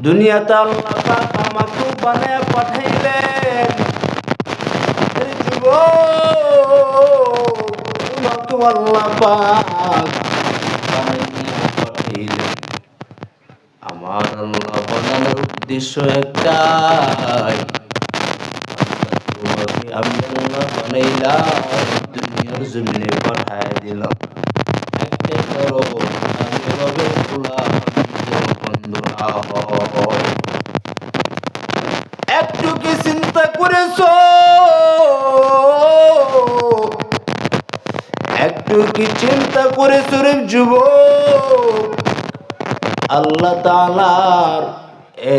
দুনিয়াতে আল্লাহ পাক আমাকে বানায় পাঠাইলেন। তোমাকে আল্লাহ পাক বানাইয়া পাঠাইলেন। আমার আল্লাহ বানানোর উদ্দেশ্য একটাই, তোমাকে আমি আল্লাহ বানাইলাম, দুনিয়ার জমিনে পাঠায় দিলাম একটাই কারণ, আমি রবের গোলাম যেন বন্ধ না হয়। একটু কি চিন্তা করেছো? একটু কি চিন্তা করেছো রে যুবক? আল্লাহ তাআলার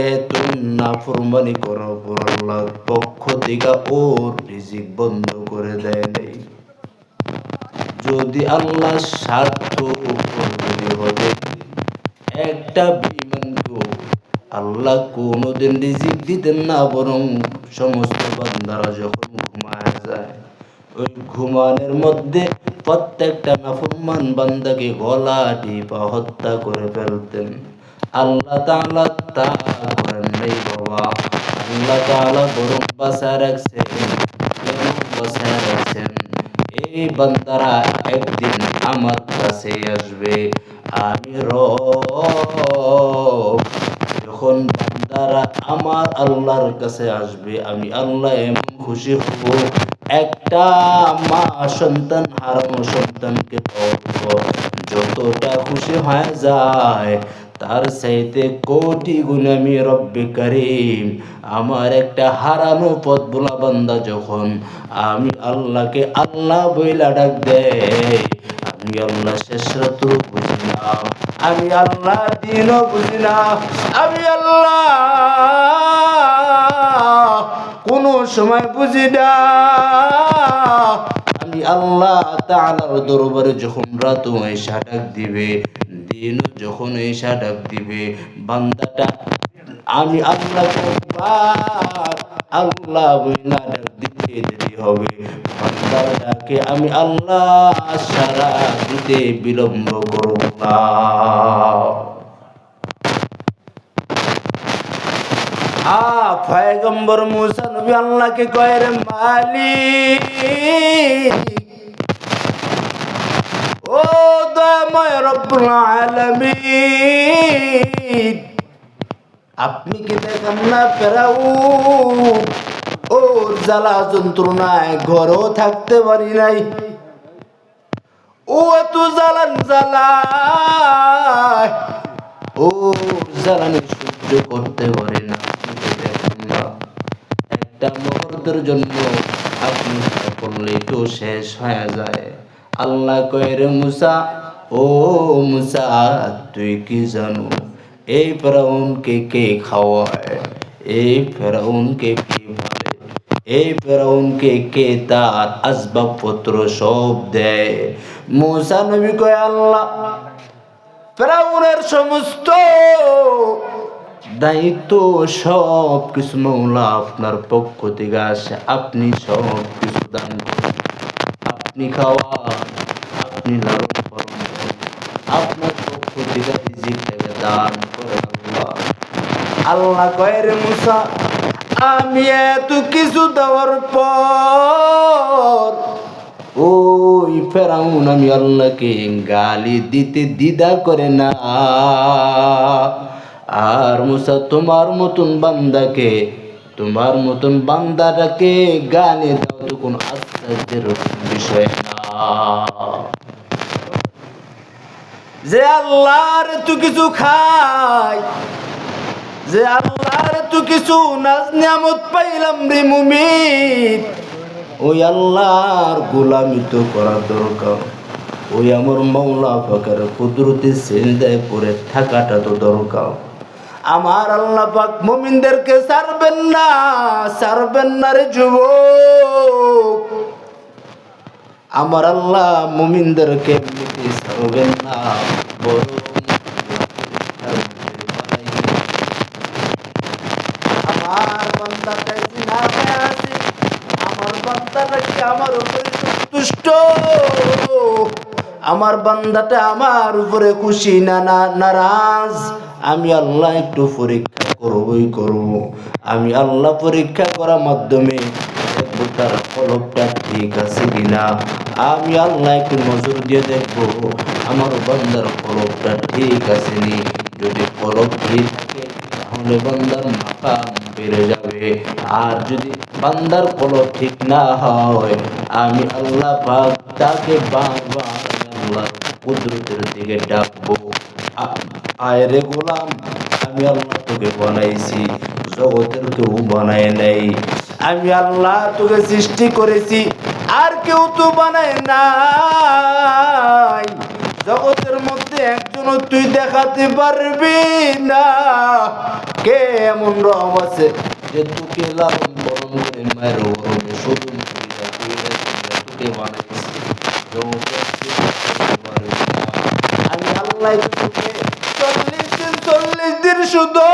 এত নাফরমানি করার পর আল্লাহর পক্ষ থেকে ওর রিজিক বন্ধ করে দেয় নাই। যদি আল্লাহ স্বার্থ হবে, একটা বিমানকে আল্লাহ কোনোদিন রিজিক দিতেন না, বরং সমস্ত বান্দারা যখন ঘুমায় যায়, ওই ঘুমানোর মধ্যে প্রত্যেকটা নাফরমান বান্দাকে গলা টিপা হত্যা করে ফেলতেন। আল্লাহ তাআলা তা করেন নাই বাবা। আল্লাহ তাআলা বরং বাঁচায় রাখছেন। বাঁচায় রাখছেন, এই বান্দারা একদিন আমার কাছে আসবে। আমি রব, যখন বান্দারা আমার আল্লাহর কাছে আসবে, আমি আল্লাহ এমন খুশি হব, একটা মা সন্তান হারানো সন্তানকে যতটা খুশি হয়ে যায়, তার চাইতে কোটি গুণ আমি রব্বে কারীম আমার একটা হারানো পথ ভোলা বান্দা যখন আমি আল্লাহকে আল্লাহ বইলা ডাক দেয়, আমি আল্লাহ শেষ রাত্র বুঝি না, আমি আল্লাহ দিনও বুঝি না, আমি আল্লাহ কোন সময় বুঝি না। আমি আল্লাহ তাআলার দরবারে যখন রাত এসে ডাক দিবে, দিন যখন এসে ডাক দিবে, বান্দাটা আমি আল্লাহকে আল্লাহ বইলা ডাক দিতে দেরি হবে। বান্দার ডাকে আমি আল্লাহ সারা দিতে বিলম্ব করব না। পয়গম্বর মুসা নবী আল্লাহকে কয়, রে মালিক, ও দয়াময় রব্বুল আলামিন, আপনি কি দেখেন না ফেরাউন ওর জ্বালা যন্ত্রণায় ঘরেও থাকতে পারি নাই, ও এত জ্বালান জ্বালায় ও জ্বালানি সহ্য করতে পারে না। একটা মুহূর্তের জন্য আপনি করলে তো শেষ হয়ে যায়। আল্লাহ কয়, রে মুসা, ও মুসা, তুই কি জানো এই ফেরাউনকে কে খাওয়ায়, এই ফেরাউনকে কে পালে, এই ফেরাউনকে কে তার আসবাবপত্র সব দেয়? মুসা নবী কয়, আল্লাহ ফেরাউনের সমস্ত দায়িত্ব সব কিছু মৌলা আপনার পক্ষ থেকে আসে, আপনি সব কিছু দান করেন, আপনি খাওয়ান, আপনি লালন পালন করেন, আপনার পক্ষ থেকে রিজিকটাকে দান করেন। আল্লাহ কয়, রে মুসা, আমি এত কিছু দেওয়ার পর ওই ফেরাউন আমি আল্লাহকে গালি দিতে দ্বিধা করে না। আর মুসা, তোমার মতন বান্দাকে, তোমার মতন বান্দাটাকে গালি দাও তো কোন আশ্চর্যের বিষয় না। যে আল্লাহর তো কিছু খায়, যে আল্লাহর তো কিছু নাজ নিয়ামত পাইলাম রে মুমিন, ওই আল্লাহর গোলামি তো করা দরকার, ওই আমার মাওলা পাকের কুদরতি সিজদায় পড়ে থাকাটা তো দরকার। আমার আল্লাহ পাক মুমিনদেরকে ছাড়বেন না, ছাড়বেন না রে যুবক। আমার আল্লাহ মুমিনদেরকে এমনিতে ছাড়বেন না, বরং আমার বান্দাটা জিনা আছে, আমার বান্দাটা কি আমার উপরে সন্তুষ্ট, আমার বান্দাটা আমার উপরে খুশি না নারাজ, আমি আল্লাহ একটু পরীক্ষা করবই করব। আমি আল্লাহ পরীক্ষা করার মাধ্যমে দেখবো তার কলবটা ঠিক আছে কিনা। আমি আল্লাহ একটু নজর দিয়ে দেখবো আমার বান্দার কলবটা ঠিক আছে নি। যদি কলব ঠিক থাকে তাহলে বান্দার মাকাম বেড়ে যাবে। আর যদি বান্দার কলব ঠিক না হয়, আমি আল্লাহ পাক তাকে বারবার আল্লাহ কুদরতের দিকে ডাকবো। আয় রে গোলাম, আমি আল্লাহ তোকে বানাইছি, জগতের কেউ বানায় নাই। আমি আল্লাহ তোকে সৃষ্টি করেছি, আর কেউ তো বানায় নাই। জগতের মধ্যে একজনও তুই দেখাতে পারবি না কে এমন রব আছে যে তোকে লালন পালন করে মায়ের গরমে শুধু তোকে বানাইছে। জগতের কেউ দেখাতে পারবি না। আমি আল্লাহ তোকে 40 দিন শুধু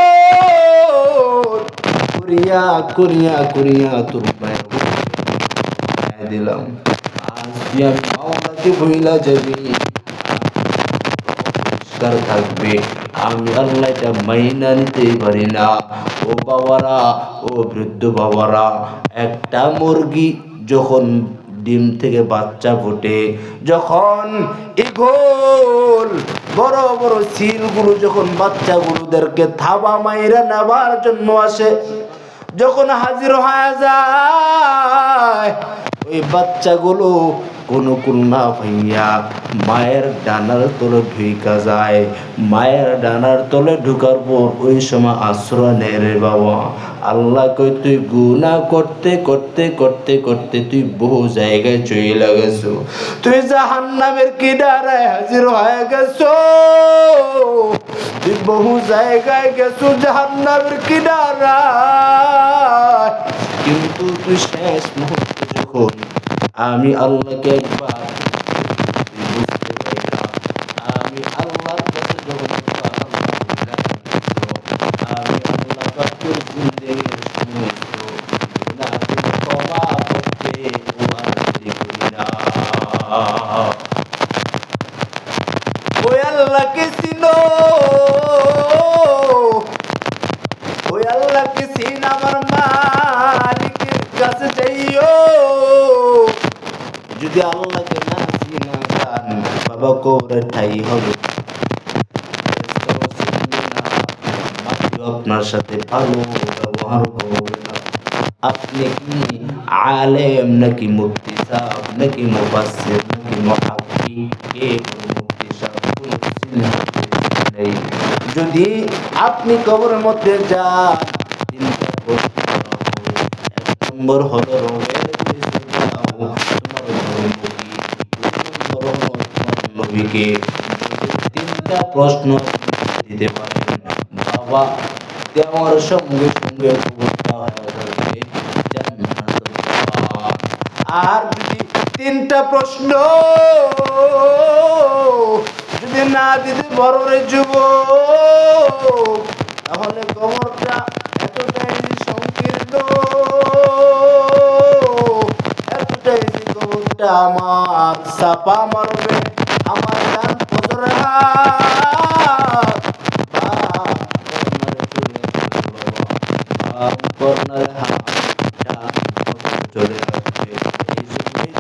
করিয়া করিয়া করিয়া তোর মায়ের গরমে দিলাম। আজ তুই আমি মাওলাকে ভুইলা যাবি, থাকবে। আমি আল্লাহ এটা মাইনা নিতে পারি না। ও বাবারা, ও বৃদ্ধ বাবারা, একটা মুরগি যখন ডিম থেকে বাচ্চা ফোটে, যখন ইগল বড় বড় সিলগুলো যখন বাচ্চাগুলোদেরকে থাবা মাইরা নেবার জন্য আসে, যখন হাজির হয়ে যায়, ওই বাচ্চাগুলো কোনো না ভাইয়া মায়ের ডানার তলে ঢুকা যায়। মায়ের ডানার তলে ঢুকার পর ওই সময় আশ্রয় নেয় রে বাবা। আল্লাহ কই তুই গুনাহ করতে করতে করতে করতে তুই বহু জায়গায় চলে গেছো, তুই জাহান্নামের কিনারায় হাজির হয়ে গেছো, তুই বহু জায়গায় গেছো জাহান্নামের কিনারায়। কিন্তু তুই শেষ মুহূর্তে যখন আমি আল্লাহকে একবার বুঝতে পারি না, আমি আল্লাহর কাছে যখন আমি আল্লাহ পাকের জিন্দেগির সময় ক্ষমা করতে ওই আল্লাহকে চিনো, ওই আল্লাহকে চিন, আমার মালিকের কাছে যাইও। যদি আল্লাহকে না চিনা যান বাবা, কবরের ঠাই হবে। আপনার সাথে ভালো ব্যবহার করবে না। আপনি কি আলেম নাকি মুফতি সাহেব নাকি মুফাসসির নাকি মুহাক্কিক, কে কোন মুফতি সাহেব কোন নেই। যদি আপনি কবরের মধ্যে যান, এক নম্বর হলো রবের নবীকে। তিনটা প্রশ্ন দিতে পারেন বাবা, দেওয়ার সঙ্গে সঙ্গে আর যদি তিনটা প্রশ্ন যদি না দিতে বড় রে যুবক, তাহলে কবরটা এতটাই সংকীর্ণ, এতটাই কবরটা আমার চাপা মারবে, আমার গান ফজরের কর্নারে চলে আসবে। এই জন্যই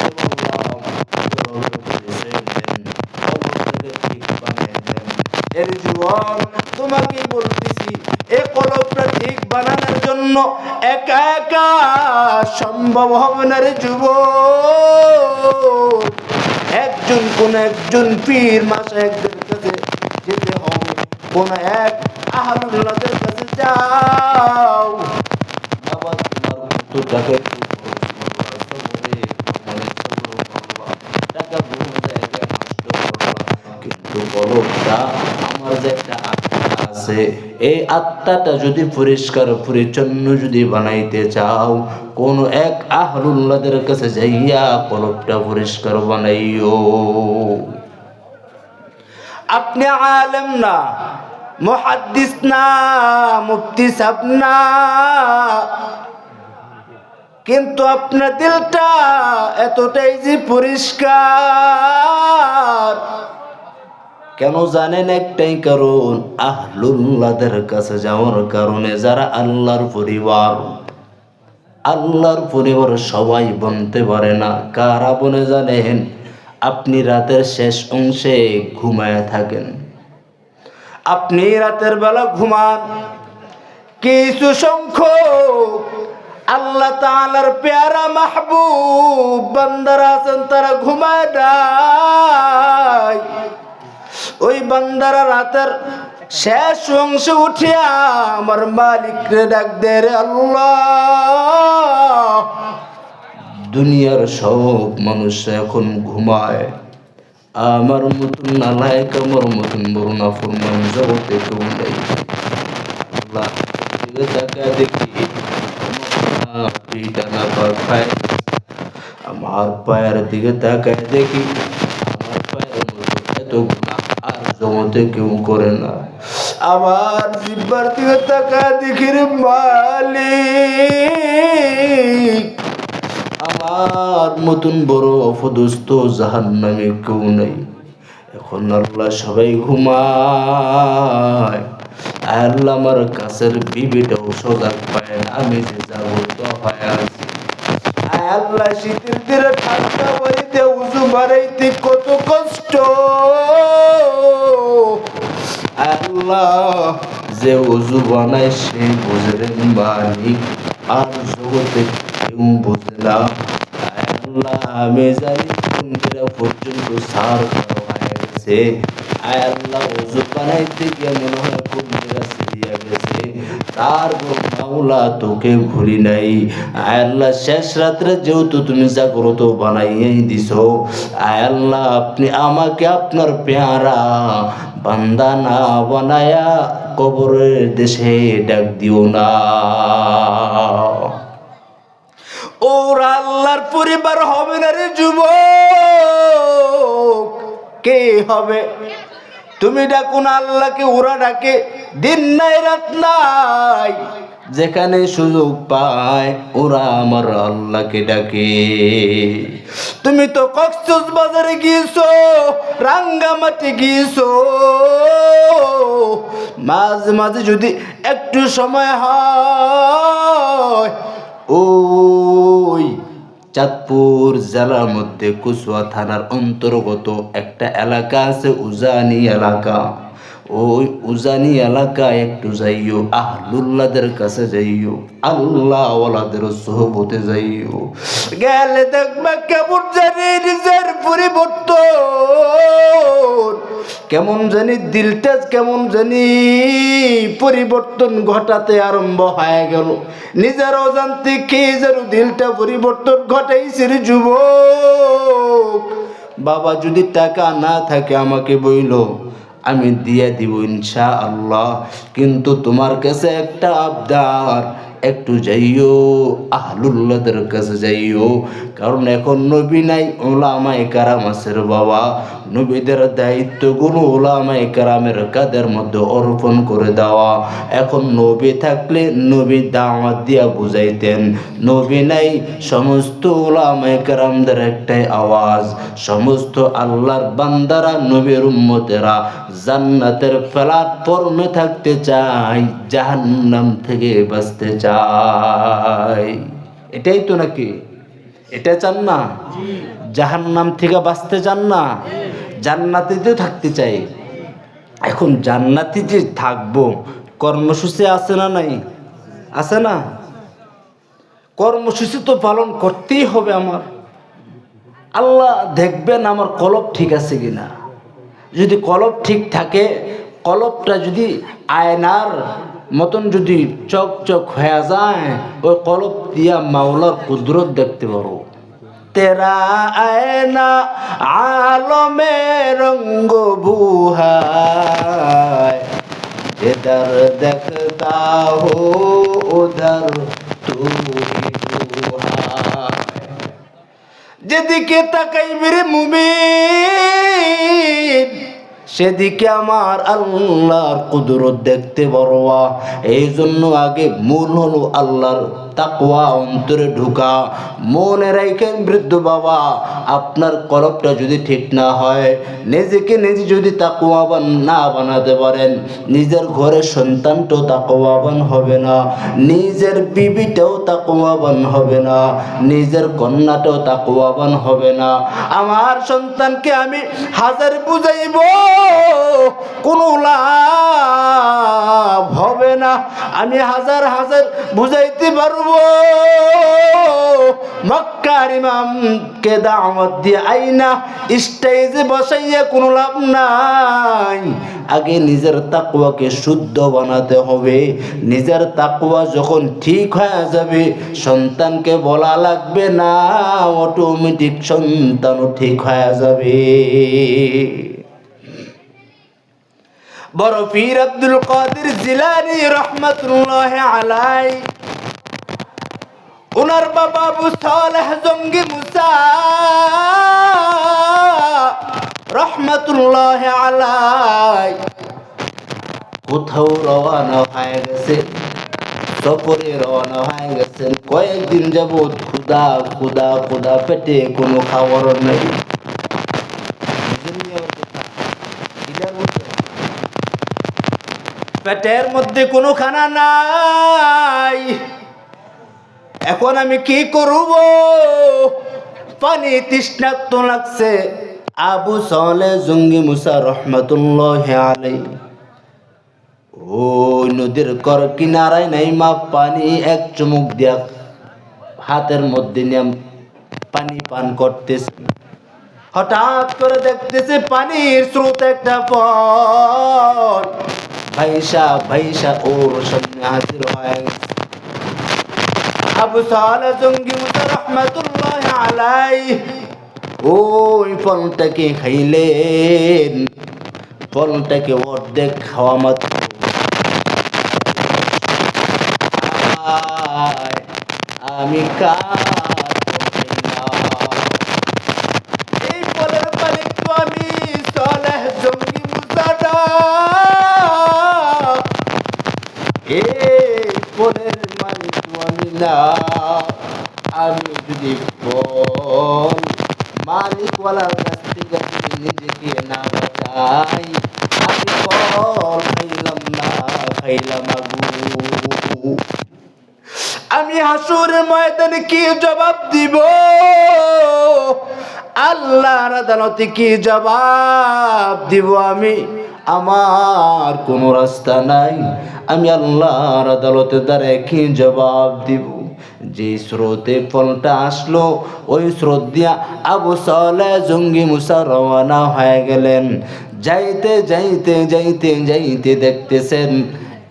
এর জীবন তোমাকে বলতেছি, এই কলবটা ঠিক বানানোর জন্য একা একা সম্ভব হবে না রে যুবক। কোন একজন পীর মাশায়েখদের কাছে যেতে হবে, কোন এক আহলুল্লাহদের কাছে যাও। বাবা তোমার কত টাকা টাকা বহু জায়গায় নষ্ট করলাম, কিন্তু কলবটা আমার যে একটা আত্মা আছে, এই আত্মাটা যদি পরিষ্কার পরিচ্ছন্ন যদি বানাইতে চাও, কোন এক আহলুল্লাহদের কাছে যাইয়া কলবটা পরিষ্কার বানাইও। আপনি আলেম না, মুহাদ্দিস না, মুফতি সাহেব না, কিন্তু আপনার দিলটা এতটাই যে পরিষ্কার, কেন জানেন? একটাই কারণ, আহলুল্লাহদের কাছে যাওয়ার কারণে। যারা আল্লাহর পরিবার সবাই বলতে পারে না। কারা বলে জানেন? আপনি রাতের শেষ অংশে ঘুমায় থাকেন, আপনি রাতের বেলা ঘুমান, কিছু সংখ্যক আল্লাহ তাআলার পেয়ারা মাহবুব বান্দারা আছেন, তারা ঘুমায় যায়। ওই বান্দারা রাতের শেষ অংশে উঠিয়া আমার মালিককে ডাক দেয়, রে আল্লাহ, দুনিয়ার সব মানুষ এখন ঘুমায়, আমার মতন নালায়েক, আমার মতন বড় নাফরমান জগতে কেউ নেই। আল্লাহ দিকে তাকায় দেখি আমার পায়ের দিকে তাকায় দেখি আমার পায়ের মতো এত গুনাহ আর জগতে কেউ করে না। আমার জিহ্বার দিকে তাকায় দেখি, রে মালিক, আমার মতন বড় অপদস্থ জাহান্নামে কেউ নেই। এখন আল্লাহ সবাই ঘুমায়, আল্লাহ আমার কাছের বিবিটাও সজাগ পায় না, আমি যে জাগ্রত হয়ে আছি। আল্লাহ শীতের দিনে ঠান্ডা বাড়িতে উজু বাড়াইতে কত কষ্ট, আল্লাহ যে উজু বানায় সে বোঝে রে মালিক, আর জগতে কেউ বোঝে না। আল্লাহ আমি জানি কোন পর্যন্ত সার হয়ে গেছে। আল্লাহ ওযু বানাইতে গিয়ে মনে হয় কোন জায়গা ছিড়িয়া গেছে, তারপর মাওলা তোকে ভুলি নাই। আল্লাহ শেষ রাত্রে যেহেতু তুমি জাগ্রত বানাইয়াই দিছো, আল্লাহ আপনি আমাকে আপনার পেয়ারা বান্দা না বানায়া কবরের দেশে ডাক দিও না। ওরা আল্লাহর পরিবার হবে না রে যুবক, কে হবে? তুমি ডাকুন আল্লাহকে, ওরা ডাকে। দিন নাই রাত নাই, যেখানে সুযোগ পায় ওরা আমার আল্লাহকে ডাকে। তুমি তো কক্সবাজারে গিয়েছো, রাঙ্গামাটি গিয়েছো, মাঝে মাঝে যদি একটু সময় হয়, ওই চাঁদপুর জেলার মধ্যে কুসুয়া থানার অন্তর্গত একটা এলাকা আছে, উজানি এলাকা। ওই উজানি এলাকায় একটু যাইও, আহলুল্লাহদের কাছে যাইও, আল্লাহ ওয়ালাদের সোহবতে যাইও। গেলে দেখবে কেমন জানি নিজের পরিবর্তন, কেমন জানি দিলটা কেমন জানি পরিবর্তন ঘটাতে আরম্ভ হয়ে গেল। নিজের অজান্তে কে যেন দিলটা পরিবর্তন ঘটাইছে রে যুবক। বাবা যদি টাকা না থাকে আমাকে বইলো, আমি দিয়ে দিব ইনশাআল্লাহ, কিন্তু তোমার কাছে একটা আবদার, একটু যাইও আহলুল্লাহদের কাছে যাইও। কারণ এখন নবী নাই, উলামায়ে কেরাম আছে রে বাবা। নবীদের দায়িত্বগুলো উলামায়ে কেরামের কাঁধের মধ্যে অর্পণ করে দেওয়া। এখন নবী থাকলে নবী দাওয়াত দিয়া বুঝাইতেন, নবী নাই, সমস্ত উলামায়ে কেরামদের একটাই আওয়াজ, সমস্ত আল্লাহর বান্দারা নবীর উম্মতেরা জান্নাতের প্ল্যাটফর্মে থাকতে চাই, জাহান্নাম থেকে বাঁচতে চাই। এটাই তো নাকি? এটা চান না? জাহান্নাম থেকে বাঁচতে চান না? জান্নাতেও থাকতে চাই। এখন জান্নাতে যে থাকবো, কর্মসূচি আছে না নাই? আছে না? কর্মসূচি তো পালন করতেই হবে আমার। আল্লাহ দেখবেন আমার কলব ঠিক আছে কিনা। যদি কলব ঠিক থাকে, কলবটা যদি আয়নার মতন যদি চকচক হয়ে যায়, ওই কলব দিয়া মাওলার কুদরত দেখতে পারো। তেরা আয়না আলমে রঙ্গ বুহায়, इधर देखता हो उधर तू যেদিকে তাকাই মেরে মুমিন, সেদিকে আমার আল্লাহর কুদরত দেখতে পারবা। এই জন্য আগে মূল হলো আল্লাহর তাকওয়া অন্তরে ঢুকা। মনে রাখেন বৃদ্ধ বাবা, আপনার কলবটা যদি ঠিক না হয়, নিজেকে নিজে যদি তাকওয়াবান না বানাতে পারেন, নিজের ঘরের সন্তানটাও তাকওয়াবান হবে না, নিজের বিবিটাও তাকওয়াবান হবে না, নিজের কন্যাটাও তাকওয়াবান হবে না। আমার সন্তানকে আমি হাজার বুঝাইব, কোনো লাভ হবে না। আমি হাজার হাজার বুঝাইতে পারবো, মক্কার ইমামকে দাওয়াত দিয়ে আইনা স্টেজে বসাইয়া কোনো লাভ নাই। আগে নিজের তাকওয়াকে শুদ্ধ বানাতে হবে। নিজের তাকওয়া যখন ঠিক হয়ে যাবে, সন্তানকে বলা লাগবে না, অটোমেটিক সন্তানও ঠিক হয়ে যাবে। বড় পীর আব্দুল কাদের জিলানী রহমাতুল্লাহি আলাইহি, ওনার বাবা আবু সালেহ জঙ্গি মুসা রহমাতুল্লাহি আলাইহি কোথাও রওনা হয়ে গেছে, সফরে রওনা হয়ে গেছেন। কয়েকদিন যাবৎ ক্ষুধা ক্ষুধা ক্ষুধা, পেটে কোনো খাবার নেই। পেটের মধ্যে কোনো খানা নাই। এখন আমি কি করব? পানি তৃষ্ণার্ত লাগছে। আবু সালেহ জঙ্গি মুসা রহমাতুল্লাহি আলাইহি ওই নদীর কর কিনারায় নাই মা পানি, এক চুমুক দিয়া হাতের মধ্যে নিয়ে পানি পান করতেছে। হঠাৎ করে দেখতেছে পানির স্রোত একটা পথ ভাইসা ভাইসা ওর সামনে হাজির হয়ে গেছে। আবু সালেহ জঙ্গি মুসা রহমাতুল্লাহি আলাইহি ওই ফলটাকে খাইলেন। ফলটাকে অর্ধেক খাওয়া মাত্র আমি এই ফলের মালিক তো আমি সালেহ জঙ্গি মুসাটা, এই ফলের মালিক তো আমি না। আমি যদি ফল মালিকওয়ালার কাছ থেকে নিজেকে না বাঁচাই, আমি ফল খাইলাম না, খাইলাম আগুন। আমি হাসুরের ময়দানে কি জবাব দিব? আল্লাহর আদালতে কি জবাব দিব আমি? আমার কোনো রাস্তা নাই। আমি আল্লাহর আদালতে দাঁড়ায় কি জবাব দিব? যে স্রোতে ফলটা আসলো, ওই স্রোত দিয়া আবু সালেহ জঙ্গি মুসা রওনা হয়ে গেলেন। যাইতে যাইতে যাইতে যাইতে দেখতেছেন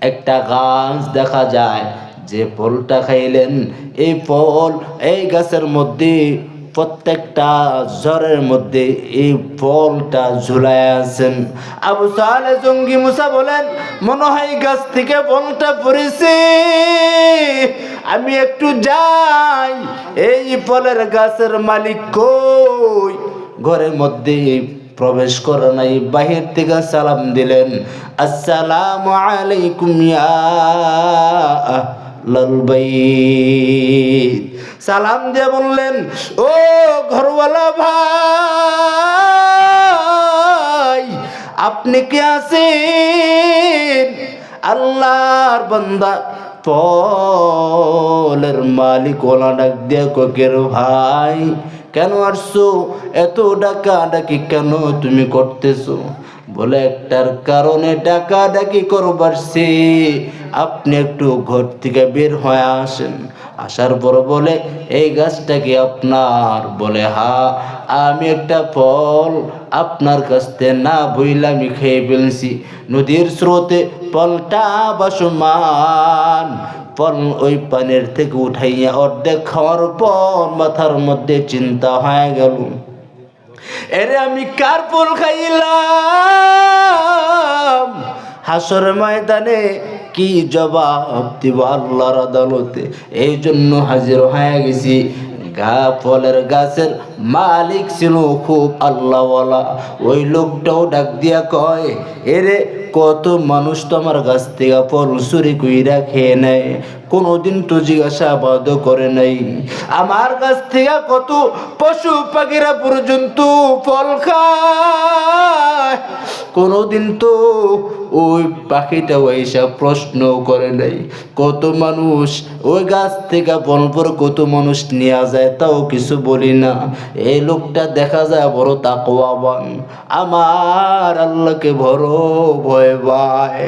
একটা গাছ দেখা যায়। যে ফলটা খাইলেন, এই ফল, এই গাছের মধ্যে প্রত্যেকটা ঝড়ের মধ্যে এই ফলটা ঝুলায় আছেন। আবু সালেহ জঙ্গি মুসা বলেন, মনে হয় গাছ থেকে ফলটা পড়েছে, আমি একটু যাই। এই ফলের গাছের মালিক কই? ঘরের মধ্যে প্রবেশ করে নাই, বাহির থেকে সালাম দিলেন, আসসালামু আলাইকুম ইয়া আহলাল বাইত। সালাম দিয়ে বললেন, ও ঘরওয়ালা ভাই, আপনি কে আছেন? আল্লাহর বান্দা ফলের মালিক ওলা ডাক দিয়ে কোকের ভাই, কেন আসছো? এত ডাকা ডাকি কেন তুমি করতেছো? বলে, একটার কারণে ডাকা ডাকি করবার সে, আপনি একটু ঘর থেকে বের হয়ে আসেন। আসার পর বলে, এই গাছটা কি আপনার? বলে, হ্যাঁ, আমি একটা ফল আপনার কাছ থেকে না বইলে আমি খেয়ে ফেলছি। নদীর স্রোতে ফলটা ভাসমান। ফল ওই পানির থেকে উঠাইয়া অর্ধেক খাওয়ার পর মাথার মধ্যে চিন্তা হয়ে গেল, এরে আমি কার ফল খাইলাম? হাসর ময়দানে কি জবাব দিব আল্লাহর আদালতে? এই জন্য হাজির হয়ে গেছি। ফলের গাছের মালিক ছিল খুব আল্লাহওয়ালা। ওই লোকটাও ডাক দিয়া কয়, এরে কত মানুষ তো আমার কাছ থেকে ফল চুরি কইরা খেয়ে নেয়, কোনোদিন তো জিজ্ঞাসাবাদ করে নাই। আমার কাছ থেকে কত পশু পাখিরা পর্যন্ত ফল খায়, কোনোদিন তো ওই পাখিটা ওইসা প্রশ্ন করে নাই। কত মানুষ ওই গাছ থেকে ফল পর কত মানুষ নিয়ে যায়, তাও কিছু বলি না। এই লোকটা দেখা যায় বড় তাকওয়াবান, আমার আল্লাহকে বড় ভয় পায়।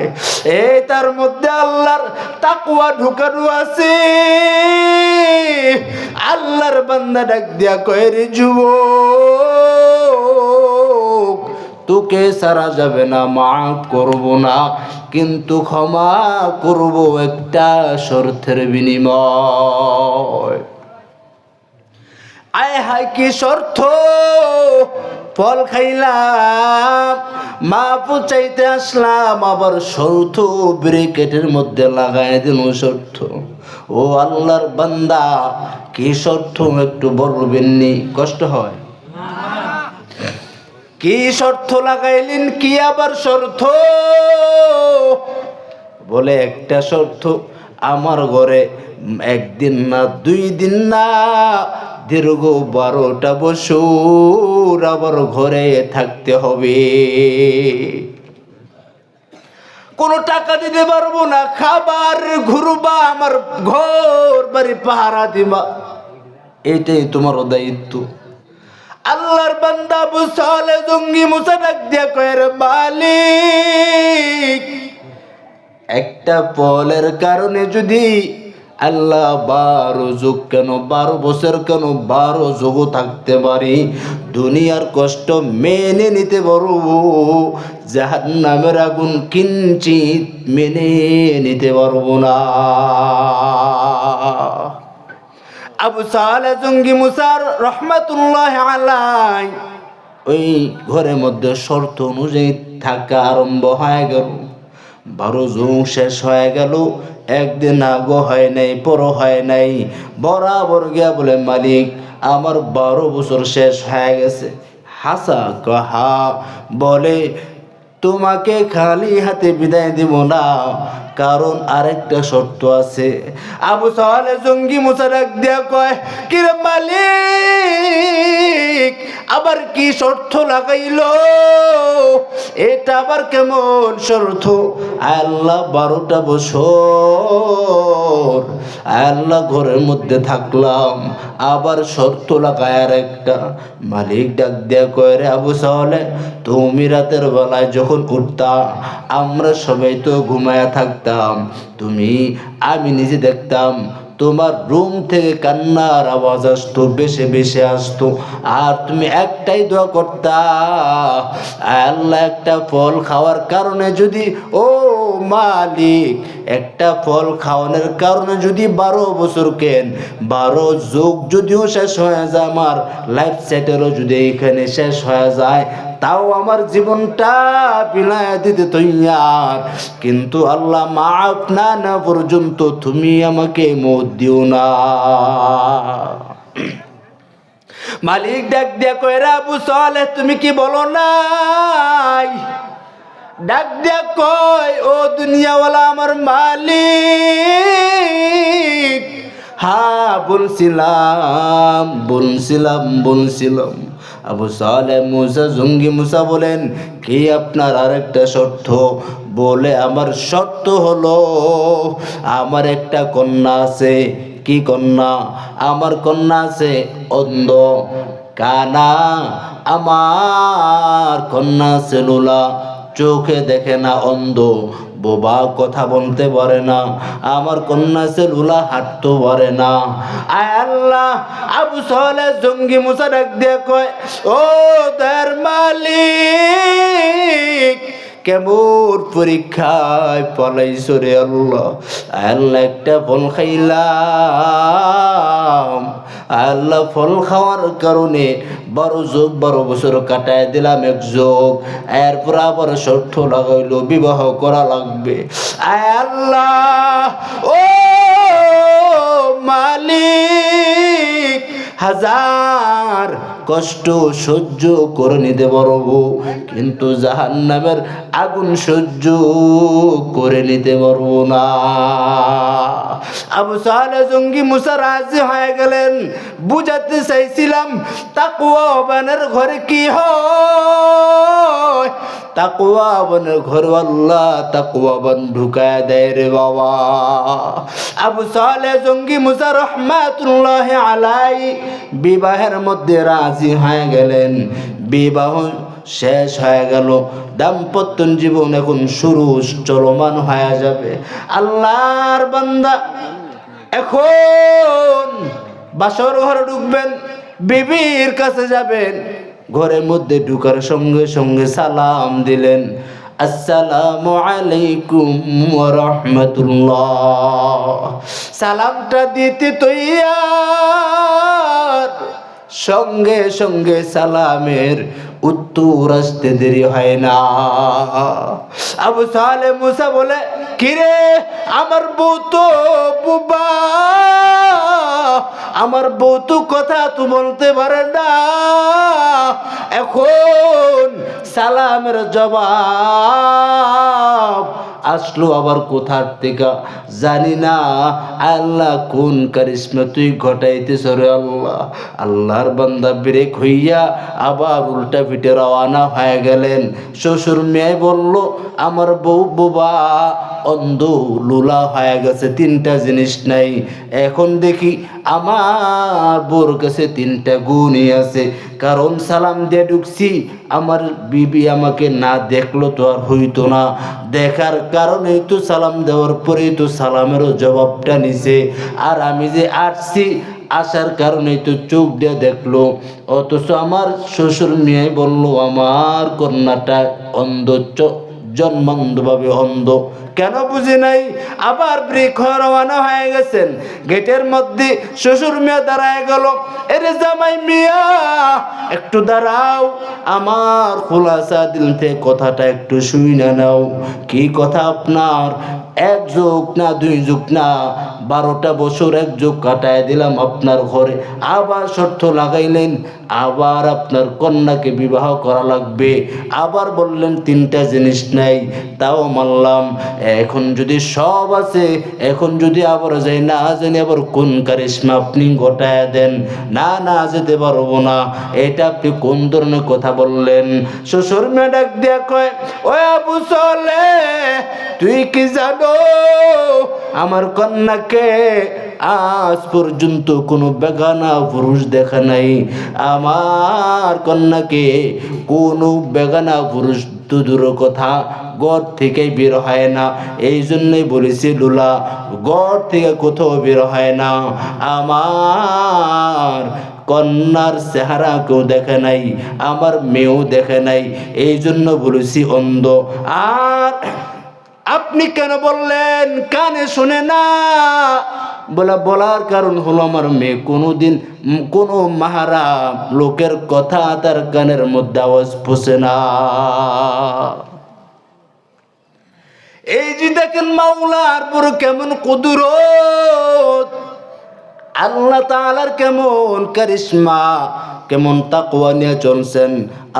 এই তার মধ্যে আল্লাহর তাকওয়া ঢুকানো আছে। আল্লাহর বান্দা ডাক দিয়া কয়, রে যুবক, তোকে সারা যাবে না, মাফ করব না, কিন্তু ক্ষমা করব একটা শর্তের বিনিময়। আয় হায় কি শর্ত! ফল খাইলাম, মাপ চাইতে আসলাম, আবার শর্ত ব্রেকেটের মধ্যে লাগাই দিল শর্ত। ও আল্লাহর বান্দা, কি শর্ত একটু বলবেননি? কষ্ট হয়? কি শর্ত লাগাইলেন? কি আবার শর্ত? বলে একটা শর্ত, আমার ঘরে একদিন না, 2 দিন না, দীর্ঘ 12টা বছর আবার ঘরে থাকতে হবে। কোনো টাকা দিতে পারবো না, খাবার ঘুরবা, আমার ঘর বাড়ি পাহারা দিবা, এটাই তোমার দায়িত্ব। আল্লাহর বান্দা আবু সালেহ জঙ্গি মুসা ডাক দিয়া কয়, রে মালিক, একটা ফলের কারণে যদি আল্লাহ 12 যুগ কেন, 12 বছর কেন, 12 যুগও থাকতে পারি, দুনিয়ার কষ্ট মেনে নিতে পারবো, জাহান্নামের আগুন কিঞ্চিত মেনে নিতে পারবো না। আবু সালেহ জঙ্গি মুসা রহমাতুল্লাহ আলাই ওই ঘরের মধ্যে শর্ত অনুযায়ী থাকা আরম্ভ হয়ে গেল। 12 যুগ শেষ হয়ে গেল, একদিন আগো হয় নাই, পর হয় নাই, বরাবর গিয়া বলে, মালিক, আমার 12 বছর শেষ হয়ে গেছে। হাসা কহা বলে, তোমাকে খালি হাতে বিদায় দিব না, কারণ আরেকটা শর্ত আছে। আবু সালেহ জঙ্গি মুসা ডাক দিয়া কয়, কি রে মালিক, আবার কি শর্ত লাগাইলো? এটা আবার কেমন শর্ত? আল্লাহ 12টা বছর আল্লাহ ঘরের মধ্যে থাকলাম, আবার শর্ত লাগায় আর একটা। মালিক ডাক দিয়া কয়, রে আবু সালেহ, তুমি রাতের বেলায় যখন উঠতা, আমরা সবাই তো ঘুমায়া থাকতাম, আমি নিজে দেখতাম তোমার রুম থেকে কান্নার আওয়াজ আসতো, বেশি বেশি আসতো, আর তুমি একটাই দোয়া করতা, আল্লাহ, একটা ফল খাওয়ার কারণে যদি, ও মালিক, একটা ফল খাওয়ানোর কারণে যদি 12 বছর কেন, 12 যুগ যদিও শেষ হয়ে যায়, আমার লাইফ সেটেলও যদি এখানে শেষ হয়ে যায়, তাও আমার জীবনটা বিলায় দিতে তৈয়ার, কিন্তু আল্লাহ মাফ না পর্যন্ত তুমি আমাকে মত দিও না। মালিক ডাক দিয়া কয়, রে আবু সালেহ, তুমি কি বলো নাই? ডাক দিয়া কয়, ও দুনিয়াওয়ালা আমার মালিক, হ্যাঁ বলছিলাম। আবু সালেহ মুসা জঙ্গি মুসা বলেন, কি আপনার আরেকটা শর্ত? বলে, আমার শর্ত হলো, আমার একটা কন্যা আছে। কি কন্যা? আমার কন্যা আছে অন্ধ, কানা, আমার কন্যা আছে লুলা, চোখে দেখে না, অন্ধ, বোবা, কথা বলতে পারে না, আমার কন্যা আছে লুলা, হাঁটতে পারে না। আয় আল্লাহ! আবু সালেহ জঙ্গি মুসা ডাক দিয়ে কয়, ও দয়ার মালিক, কেমন পরীক্ষায় পালাইছো রে আল্লাহ! আল্লাহ, একটা ফল খাইলাম, আল্লাহ, ফল খাওয়ার কারণে 12 যুগ 12 বছর কাটায় দিলাম, 1 যুগ, এরপর আবার শর্ত লাগাইলো বিবাহ করা লাগবে। আয় আল্লাহ, ও মালিক, 1000 কষ্ট সহ্য করে নিতে পারবো, কিন্তু জাহান্নামের আগুন সহ্য করে নিতে পারবো না। আবু সালেহ জঙ্গি মুসা রাজি হয়ে গেলেন। বুঝাতে চাইছিলাম তাকওয়াবানের ঘরে কি হয়, তাকওয়াবানের ঘরে আল্লাহ তাকওয়াবান ঢুকায় দেয় রে বাবা। আবু সালেহ জঙ্গি মুসা রহমাতুল্লাহি আলাইহি বিবাহের মধ্যে রাজি হয়ে গেলেন। বিবাহ শেষ হয়ে গেল, দাম্পত্য জীবন এখন শুরু, চলমান হয়ে যাবে। আল্লাহর বান্দা এখন বাসর ঘরে ঢুকবেন, বিবির কাছে যাবেন। ঘরের মধ্যে ঢুকার সঙ্গে সঙ্গে সালাম দিলেন, আসসালামু আলাইকুম ওয়া রাহমাতুল্লাহ। সালামটা দিতে তৈয়ার, সঙ্গে সঙ্গে সালামের উত্তর আসতে দেরি হয় না। আবু সালেহ মুসা বলে, কিরে আমার বউ তো বুবা, আমার বউ তো কথা তো বলতে পারে না, এখন সালামের জবাব আসলো আবার কোথার থেকে জানি না। আল্লাহ কোন কারিশমা তুই ঘটাইতেছ রে আল্লাহ। আল্লাহর বান্দা ব্রেক হইয়া আবার উল্টা পিঠে রওনা হয়ে গেলেন। শ্বশুর মেয়ে বলল, আমার বউ বোবা, অন্ধ লুলা হয়ে গেছে, তিনটা জিনিস নাই। এখন দেখি আমার বউর কাছে তিনটা গুণই আছে, কারণ সালাম দিয়ে ঢুকছি, আমার বিবি আমাকে না দেখলো তো আর হইতো না, দেখার কারণেই তো সালাম দেওয়ার পরেই তো সালামেরও জবাবটা নিছে, আর আমি যে আসছি আসার কারণেই তো চোখ দিয়ে দেখলো। অথচ আমার শ্বশুর মেয়ে বলল আমার কন্যাটা অন্ধ, জন্মান্ধভাবে অন্ধ। কেন বুঝি নাই। আবার ব্রেক রওনা হয়ে গেছেন। গেটের মধ্যে শ্বশুর মেয়ে দাঁড়ায় গেল, এরে জামাই মিয়া একটু দাঁড়াও, আমার খোলাসা দিল থেকে কথাটা একটু শুনে নাও। কি কথা আপনার? এক যুগ না দুই যুগ না 12টা বছর এক যুগ কাটায় দিলাম আপনার ঘরে, আবার শর্ত লাগাইলেন আবার আপনার কন্যাকে বিবাহ করা লাগবে, আবার বললেন তিনটা জিনিস নাই, তাও মানলাম। এখন যদি সব আছে, এখন যদি আবার যাই, না জানি আবার কোন কারিশমা আপনি ঘটায় দেন, না না যেতে পারবো না, এটা আপনি কোন ধরনের কথা বললেন? শ্বশুর মেয়ে ডাক দিয়া কয়, ও আবু সালেহ তুই কি জানো আমার কন্যাকে আজ পর্যন্ত কোনো বেগানা পুরুষ দেখা নাই, আমার কন্যাকে কোনো বেগানা পুরুষ তো দূর কথা ঘর থেকে বের হয় না, এই জন্যই বলেছি লুলা, ঘর থেকে কোথাও বের হয় না, আমার কন্যার চেহারা কেউ দেখে নাই, আমার মেয়েও দেখে নাই, এই জন্য বলেছি অন্ধ। আর আপনি কেন বললেন কানে শুনে না? বলার কারণ হলো আমার মেয়ে কোনোদিন কোনো মাহারাম লোকের কথা তার কানের মধ্যে আওয়াজ পৌঁছে না। এই যে দেখেন মাওলার পুরো কেমন কুদরত, আল্লাহ তাআলার কেমন কারিশমা, কেমন তাকওয়া নিয়ে চলছেন,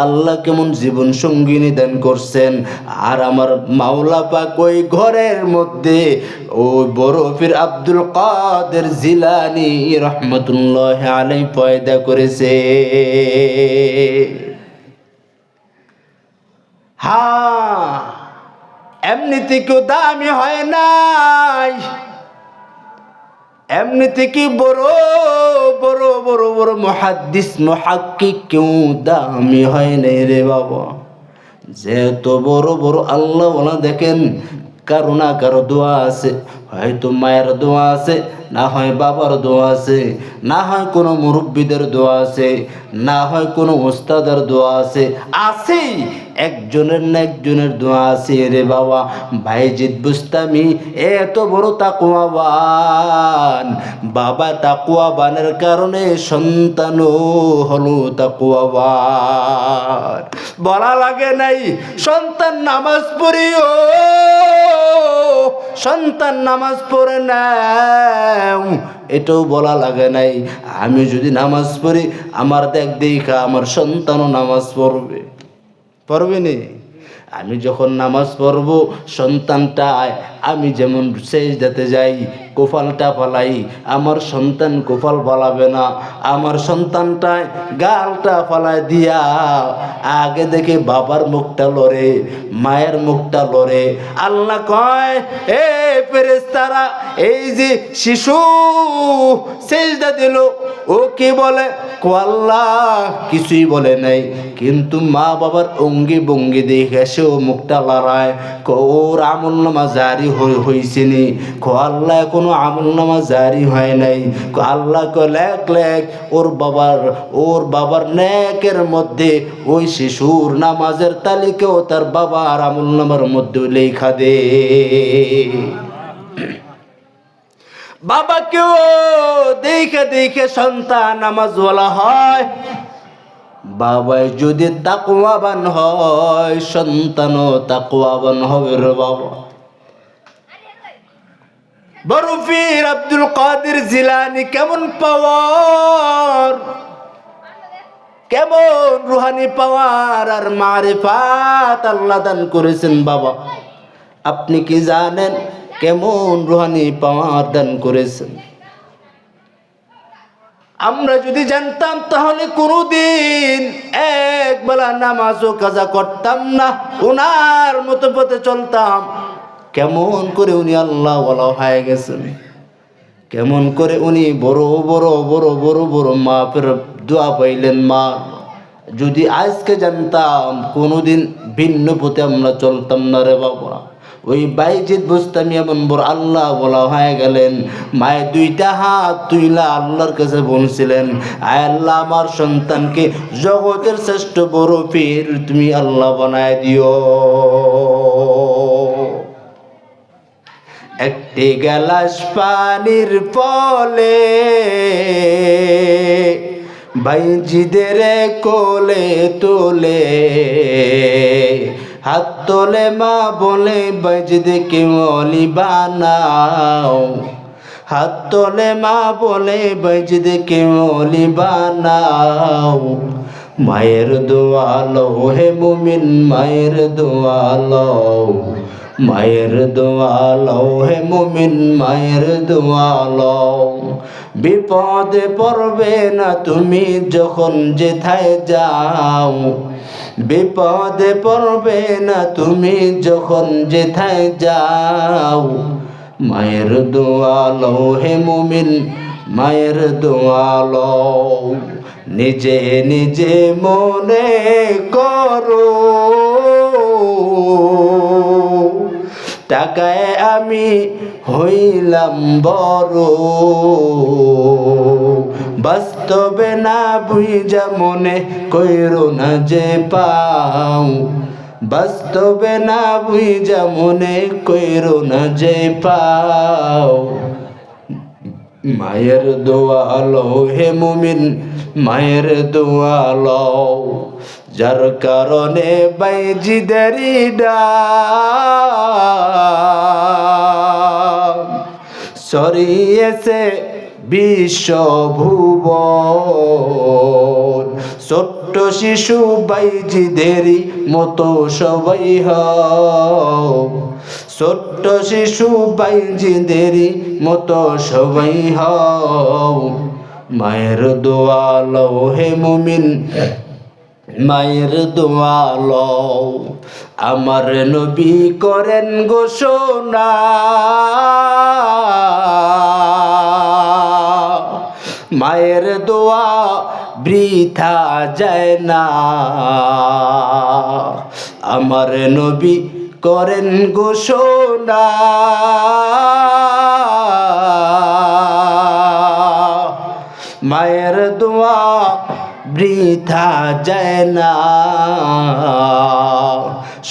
আল্লাহ কেমন জীবন সঙ্গিনী দান করছেন। আর আমার মাওলা পাক ওই ঘরের মধ্যে ওই বড় পীর আব্দুল কাদের জিলানী রহমাতুল্লাহি আলাইহি পয়দা করেছে। হ্যাঁ, এমনিতে কেউ দামি হয় নাই, এমনিতে কি বড় বড় বড় বড় মুহাদ্দিস মুহাক্কিক কেউ দামি হয় নাই রে বাবা। যেত বড় বড় আল্লাহ ওয়ালা দেখেন, কারো না কারো দোয়া আছে, হয়তো মায়ের দোয়া আছে, না হয় বাবার দোয়া আছে, না হয় কোনো মুরব্বীদের দোয়া আছে, না হয় কোনো ওস্তাদের দোয়া আছে, আছেই একজনের না একজনের দোয়া আছে রে বাবা। ভাইজিদ বুস্তামি এত বড় তাকওয়াবান, বাবা তাকওয়াবানের কারণে সন্তানও হলো তাকওয়াবান। বলা লাগে নাই সন্তান নামাজ পড়িও, সন্তান নামাজ পড়ে না, এটাও বলা লাগে নাই। আমি যদি নামাজ পড়ি, আমার দেখা আমার সন্তানও নামাজ পড়বে, পড়বে নি? আমি যখন নামাজ পড়ব, সন্তানটা আমি যেমন সেজদাতে যাই, কোফালটা ফালাই, আমার সন্তান কোফাল ফালাবে না। আমার সন্তানটায় গালটা ফালাই দিয়া আগে দেখে বাবার মুখটা লড়ে, মায়ের মুখটা লড়ে। আল্লাহ কয়, এ ফেরেশতারা, এই যে শিশু সেজদা দিল, ও কি বলে? কো আল্লাহ কিছুই বলে নাই, কিন্তু মা বাবার অঙ্গি ভঙ্গি দেখে সেও মুখটা লড়ায়। ওর আমল নামা জারি হয়েছে নি? কো আল্লাহ কোনো আমল নামা জারি হয় নাই। আল্লাহ কো লেখ লেখ, ওর বাবার নেকের মধ্যে ওই শিশুর নামাজের তালিকাও তার বাবার আমল নামার মধ্যে লেখা দে। বাবাকেও দেখে দেখে সন্তান নামাজওয়ালা হয়। বাবাই যদি তাকওয়াবান হয়, সন্তানও তাকওয়াবান হবে রে বাবা। বড় পীর আব্দুল কাদের জিলানী কেমন পাওয়ার, কেমন রুহানি পাওয়ার আর মারিফাত আল্লাহ দান করেছেন বাবা। আপনি কি জানেন কেমন রুহানি পাওয়ার দান করেছেন? আমরা যদি জানতাম তাহলে কোনোদিন একবেলা নামাজও কাজা করতাম না, ওনার মতো পথে চলতাম। কেমন করে উনি আল্লাহ ওয়ালা হয়ে গেছেন, কেমন করে উনি বড় বড় বড় বড় বড় মাপের দোয়া পাইলেন। মা যদি আজকে জানতাম, কোনোদিন ভিন্ন পথে আমরা চলতাম না রে বাবা। ওই বাইজিদ বুস্তামি এমন বড় আল্লাহ বলা হয়ে গেলেন। মায়ের দুইটা হাত তুইলা আল্লাহর কাছে বলছিলেন, আয় আল্লাহ, আমার সন্তানকে জগতের শ্রেষ্ঠ বড় পীর তুমি আল্লাহ বানায় দিও। একটি গ্লাস পানির ফলে বাইজিদের কোলে তোলে, হাত তোলে মা বলে বাইজিদকে ওলি বানাও, হাত তোলে মা বলে বাইজিদকে ওলি বানাও। মায়ের দোয়া লও হে মুমিন, মায়ের দোয়া লও, মায়ের দোয়া লও হে মুমিন, মায়ের দোয়া লও। বিপদে পড়বে না তুমি যখন যেথায় যাও, বিপদে পড়বে না তুমি যখন যেথায় যাও। মায়ের দোয়া লও হে মুমিন, মায়ের দোয়া লও। নিজে নিজে মনে করো, টাকায় আমি হইলাম বড়, বাস্তবে না বুঝা মনে কইরো না যে পাও, বাস্তবে না বুঝা মনে কইরো না যে পাও। মায়ের দোয়া লও হে মুমিন, মায়ের দোয়া লও। যার কারণে বাইজিদেরই ডাক ছড়িয়েছে বিশ্বভুবন। ছোট্ট শিশু বাইজিদেরই মতো সবাই হও, ছোট্ট শিশু বাইজিদেরই মতো সবাই হও। মায়ের দোয়া লও হে মুমিন, মায়ের দোয়া লও। আমার নবী করেন ঘোষণা, মায়ের দোয়া বৃথা যায় না। আমার নবী করেন ঘোষণা, মায়ের দোয়া বৃথা যায় না।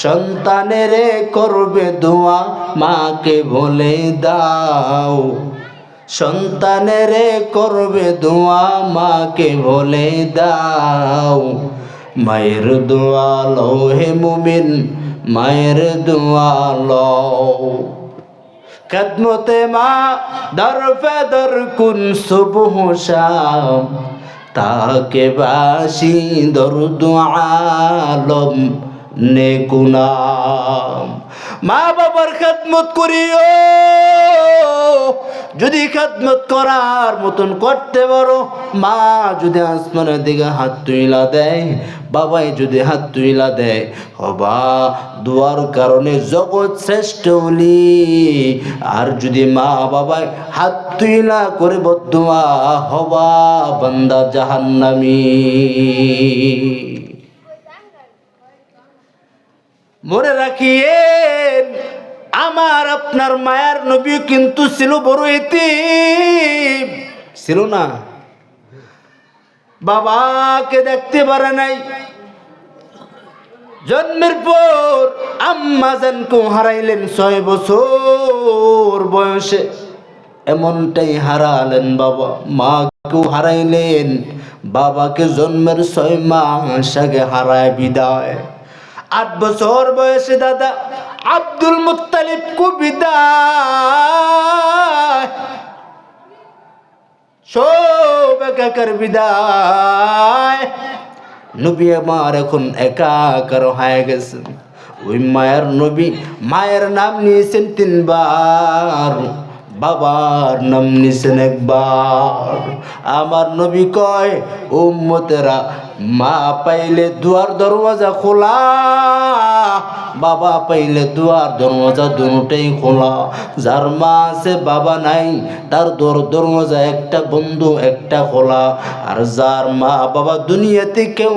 সন্তানের করবে দোয়া মাকে বলে দাও, সন্তানের করবে দোয়া মাকে বলে দাও। মায়ের দোয়া লও হে মুমিন, মায়ের দোয়া লও। খেদমতে মা দর ফেদর কুন সুবহ শাম, তাকে বাসি দরুদ আলম নেকুনাম। মা বাবার খেদমত করিও, যদি খেদমত করার মতন করতে পারো। মা যদি আসমানের দিকে হাত তুইলা দেয়, বাবাই যদি হাত তুইলা দেয়, হবা দোয়ার কারণে জগৎ শ্রেষ্ঠ ওলি। আর যদি মা বাবাই হাত তুইলা করে বদদুয়া, হবা বান্দা জাহান্নামী। মনে রাখিয়েন, আমার আপনার মায়ার নবী কিন্তু ছিল বড় এতিম, ছিল না? বাবাকে দেখতে পারে নাই। জন্মের পর আম্মা জানকে হারাইলেন 6 বছর বয়সে, এমনটাই হারালেন বাবা। মাকেও হারাইলেন, বাবাকে জন্মের 6 মাস আগে হারায় বিদায়। 8 বছর বয়সে দাদা আব্দুল মুত্তালিব কো বিদায়, সব একাকার বিদায়। নবী আমার এখন একাকার হয়ে গেছেন। ওই মায়ের নবী মায়ের নাম নিয়েছেন 3 বার, বাবার নাম নিয়েছেন 1 বার। আমার নবী কয়, উম্মতেরা মা পাইলে দুয়ার দরওয়াজা খোলা, বাবা পাইলে দুয়ার দরওয়াজা দুটোই খোলা। যার মা আছে বাবা নাই, তার দরওয়াজা একটা বন্ধ একটা খোলা। আর যার মা বাবা দুনিয়াতে কেউ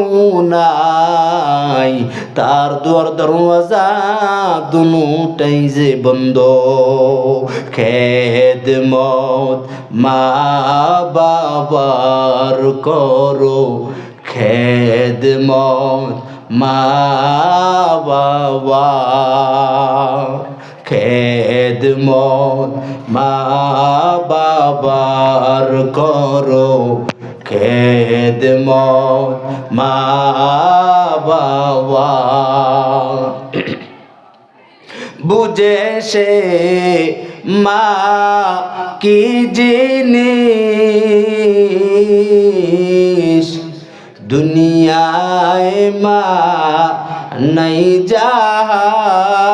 নাই, তার দুয়ার দরওয়াজা দুটোই যে বন্ধ। খেদমত মা বাবার করো, খেদমত মা বাবা, খেদমত মা বাবার করো, খেদমত মা বাবা। বুঝে সে মা কি জিনিস, দুনিয়ায় মা নাই যার।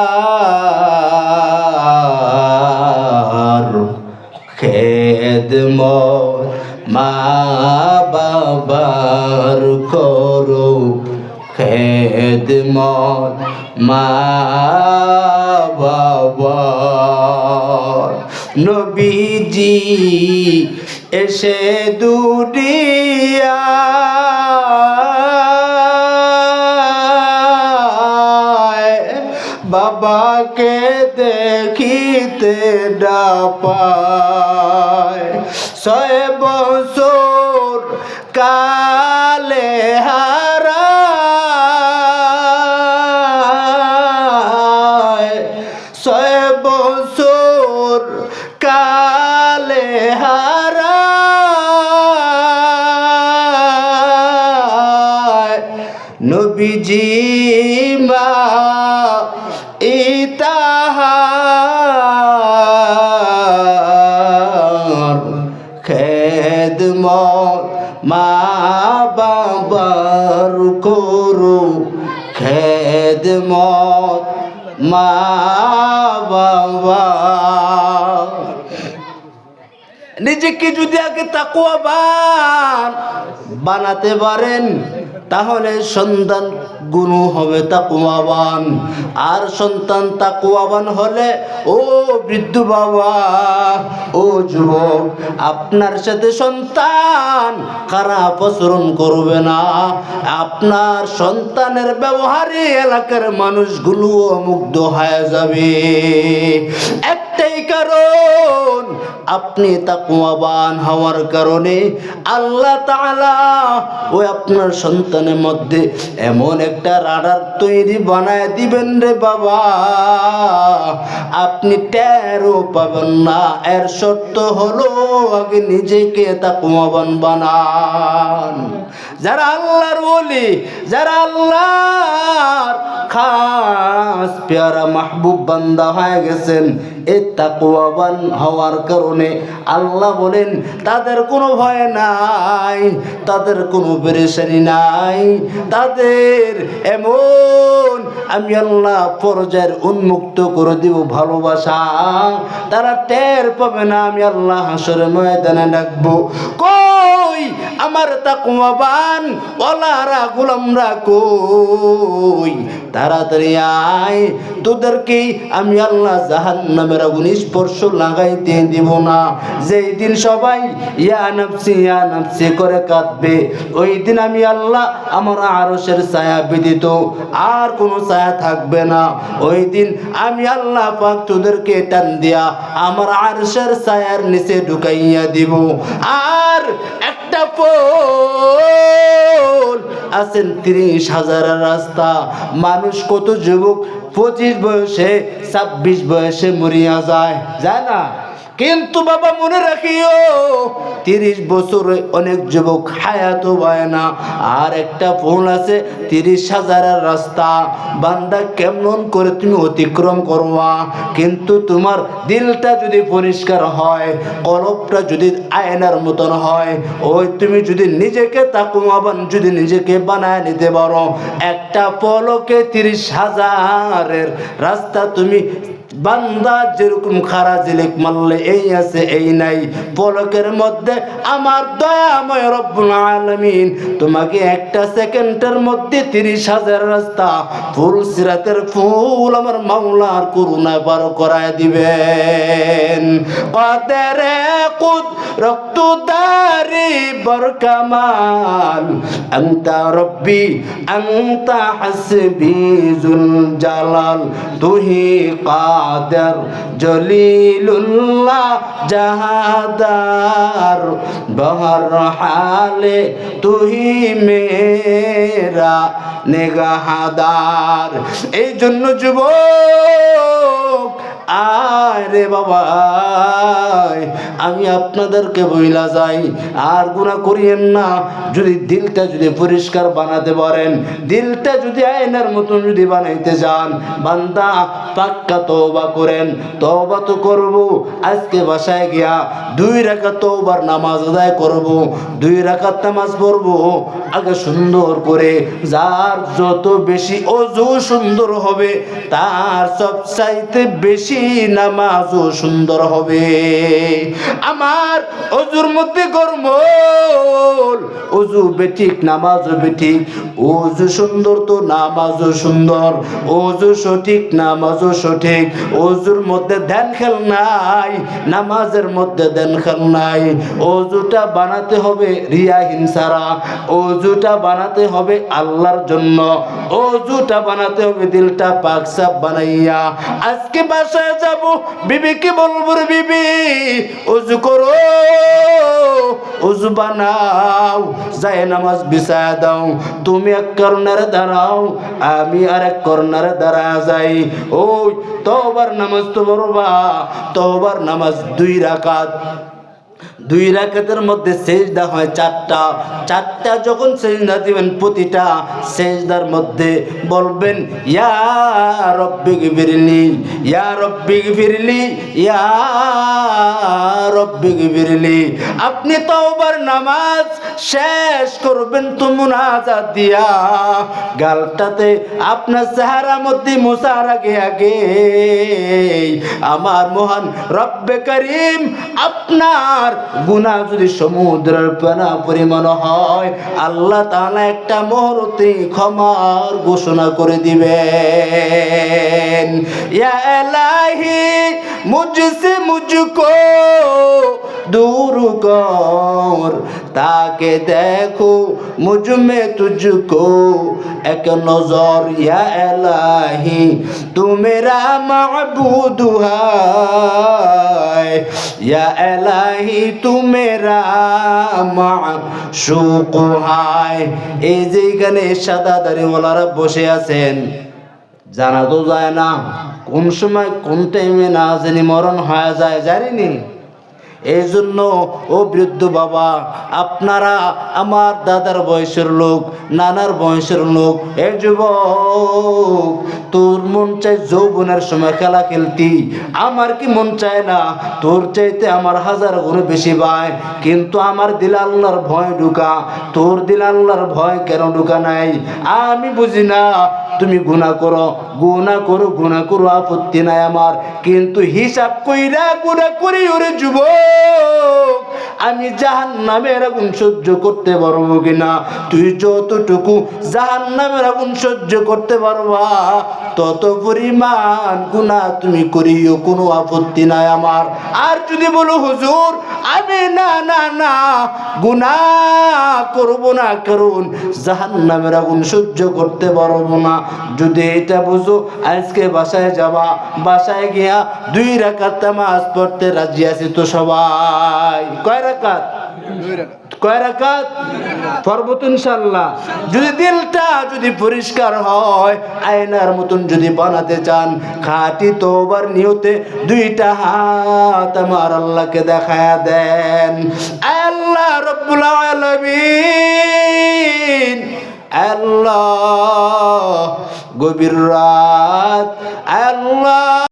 খেদমত মা বাবার করো, খেদমত মা বাবা। নবীজি এসে দুনিয়া বাবাকে দেখিতে না পায়। 6 বছর কালে হারায়, 6 বছর কালে হারায়। নবীজি মা ইতাহার, খেদমত মা বাবার করো, খেদমত মা বাবা। নিজেকে যদি আগে তাকওয়াবান বানাতে পারেন, তাহলে সন্তান গুরু হবে তাকওয়াবান। আর সন্তান তাকওয়াবান হলে, ও বৃদ্ধ বাবা, ও যুবক, আপনার সাথে সন্তান খারাপ আচরণ করবে না। আপনার সন্তানের ব্যবহারে এলাকার মানুষগুলো মুগ্ধ হয়ে যাবে। একটাই কারণ, আপনি তাকওয়াবান হওয়ার কারণে আল্লাহ তাআলা ওই আপনার সন্তানের মধ্যে এমন একটা রাডার তৈরি বানায় দিবেন রে বাবা, আপনি টেরও পাবেন না। এর শর্ত হলো আগে নিজেকে তাকওয়াবান বানান। যারা আল্লাহর ওলি, যারা আল্লাহর খাস পেয়ারা মাহবুব বান্দা হয়ে গেছেন, এই তাকওয়াবান হওয়ার কারণে আল্লাহ বলেন তাদের কোনো ভয় নাই, তাদের কোনো পেরেশানি নাই, তাদের এমন আমি আল্লাহ পর্যায়ের উন্মুক্ত করে দিব ভালোবাসা, তারা টের পাবে না। আমি আল্লাহ হাসরের ময়দানে ডাকবো, কই আমার তাকওয়াবান ওয়ালারা গোলামরা কই, তাড়াতাড়ি আয়, তোদেরকে আমি আল্লাহ জাহান্নামের আগুন স্পর্শ লাগাইতে দিব না। যেই দিন সবাই ইয়া নাফসি করে কাঁদবে, ওই দিন আমি আল্লাহ আমার আরশের ছায়া ব্যতীত আর কোনো ছায়া থাকবে না। ওই দিন আমি আল্লাহ পাক তোদেরকে টান দিয়া আমার আরশের ছায়ার নিচে ঢুকাইয়া দিব। আর একটা পোল আছেন 30,000 রাস্তা, মানুষ কত যুবক 25 বয়সে 26 বয়সে মরিয়া যায় না, কিন্তু বাবা মনে রাখিও 30 বছরে অনেক যুবক হায়াত হয় না। আর একটা ফোন আছে 30,000 রাস্তা, বান্দা কেমন করে তুমি অতিক্রম করবা? কিন্তু তোমার দিলটা যদি পরিষ্কার হয়, কলবটা যদি আয়নার মতন হয়, ওই তুমি যদি নিজেকে তাকওয়াবান যদি নিজেকে বানায় নিতে পারো, একটা পলকে 30,000 রাস্তা তুমি বান্দা যেরকম খারা জিলিক মারলে এই আছে এই নাই, পলকের মধ্যে আমার দয়াময় রব্বুল আলামিন তোমাকে একটা সেকেন্ডের মধ্যে 30,000 রাস্তা ফুল সিরাতের ফুল আমার মাওলার করুণায় পার করায় দিবেন। কাদেরে কুদরত দারি বরকামাল আনতা রব্বি আনতা হাসবি জুল জালাল তুহি কাদের জলিলুল্লাহ জাহাদার বহর হালে তুহি মেরা নেগাহাদার। এই জন্য যুবক আরে বাবা, আমি আপনাদেরকে বইলা যাই, আর গুনাহ করিয়েন না। যদি দিলটা যদি পরিষ্কার বানাতে পারেন, দিলটা যদি আয়নার মতন যদি বানাইতে যান, বান্দা পাক্কা তওবা করেন। তওবা তো করব, আজকে বাসায় গিয়া 2 রাকাত তওবার নামাজ আদায় করব, 2 রাকাত নামাজ পড়ব আগে সুন্দর করে। যার যত বেশি ওযু সুন্দর হবে, তার সবচাইতে বেশি নামাজও সুন্দর হবে। আমার ওযুর মধ্যে গরমল, ওযু বেঠিক নামাজও বেঠিক। ওযু সুন্দর তো নামাজও সুন্দর, ওযু সঠিক নামাজও সঠিক। ওযুর মধ্যে ধ্যান খেল নাই, নামাজের মধ্যে ধ্যান খেল নাই। ওযুটা বানাতে হবে রিয়াহীন ছাড়া, ওযুটা বানাতে হবে আল্লাহর জন্য, ওযুটা বানাতে হবে দিলটা পাক সাফ বানাইয়া। আজকে বাসায় যাব, বিবিকে বলবো রে বিবি ওযু করো, ওযু বানাও, যায় নামাজ বিছায়া দাও। তুমি এক কর্নারে দাঁড়াও, আমি আর এক কর্নারে দাঁড়া যাই। ওই তওবার নামাজ তো পড়বা, তওবার নামাজ 2 রাকাত। 2 রাকাতের মধ্যে সেজদা হয় 4টা। যখন সেজদা দিবেন, প্রতিটা সেজদার মধ্যে বলবেন ইয়া রব্বি গফিরলি, ইয়া রব্বি গফিরলি, ইয়া রব্বি গফিরলি। আপনি তওবার নামাজ শেষ করবেন তো মুনাজাত দিয়া, গালটাতে আপনার চেহারা মধ্যে মুছার আগে আগে আমার মহান রব্বে করিম আপনার গুনাহ যদি সমুদ্রের পানা পরিমাণ হয়, আল্লাহ তাআলা একটা মুহূর্তে ক্ষমার ঘোষণা করে দিবেন। ইয়া ইলাহি মুঝসে মুঝকো दूर कर, ताके देखो मुझ में तुझको एक नजर। या इलाही तू मेरा माबूद है, या इलाही तू मेरा माशूक है। এই যে এখানে সাদা দাড়িওয়ালারা বসে আছেন, জানা তো যায় না কোন সময় কোন টাইমে না জানি মরণ হয়ে যায়, জানিনি। এই জন্য ও বৃদ্ধ বাবা, আপনারা আমার দাদার বয়সের লোক, নানার বয়সের লোক, এ যুবক, তোর মন চাই যৌবনের সময় খেলা খেলতি, আমার কি মন চায় না তোর চাইতে আমার 1000 গুণ বেশি ভাই, কিন্তু আমার দিলে আল্লাহর ভয় ঢুকা, তোর দিলে আল্লাহর ভয় কেন ঢুকা নাই? আমি বুঝি না। তুমি গুনাহ করো, গুনাহ করো, আপত্তি নাই আমার, কিন্তু হিসাব কইরা গুনাহ করি ওরে যুবক, আমি জাহান্নামের আগুন সহ্য করতে পারবো কিনা? তুই যতটুকু জাহান্নামের আগুন সহ্য করতে পারবা তত পরিমাণ গুনাহ তুমি করিও, কোনো আপত্তি নাই আমার। আর যদি বলো হুজুর আমি না না না গুনাহ করব না, কারণ জাহান্নামের আগুন সহ্য করতে পারবো না, যদি এটা বুঝো আজকে বাসায় যাবা, বাসায় গিয়া 2 রাকাত নামাজ পড়তে রাজি আছি তো সবাই? কয় রাকাত? কয় রাকাত পড়বো তো ইনশাআল্লাহ। যদি দিলটা যদি পরিষ্কার হয়, আয়নার মতন যদি বানাতে চান, খাঁটি তওবার নিয়তে 2টা হাত আমার আল্লাহকে দেখায়া দেন। আল্লাহ রাব্বুল আলামিন, আল্লাহ গভীর রাত, আল্লাহ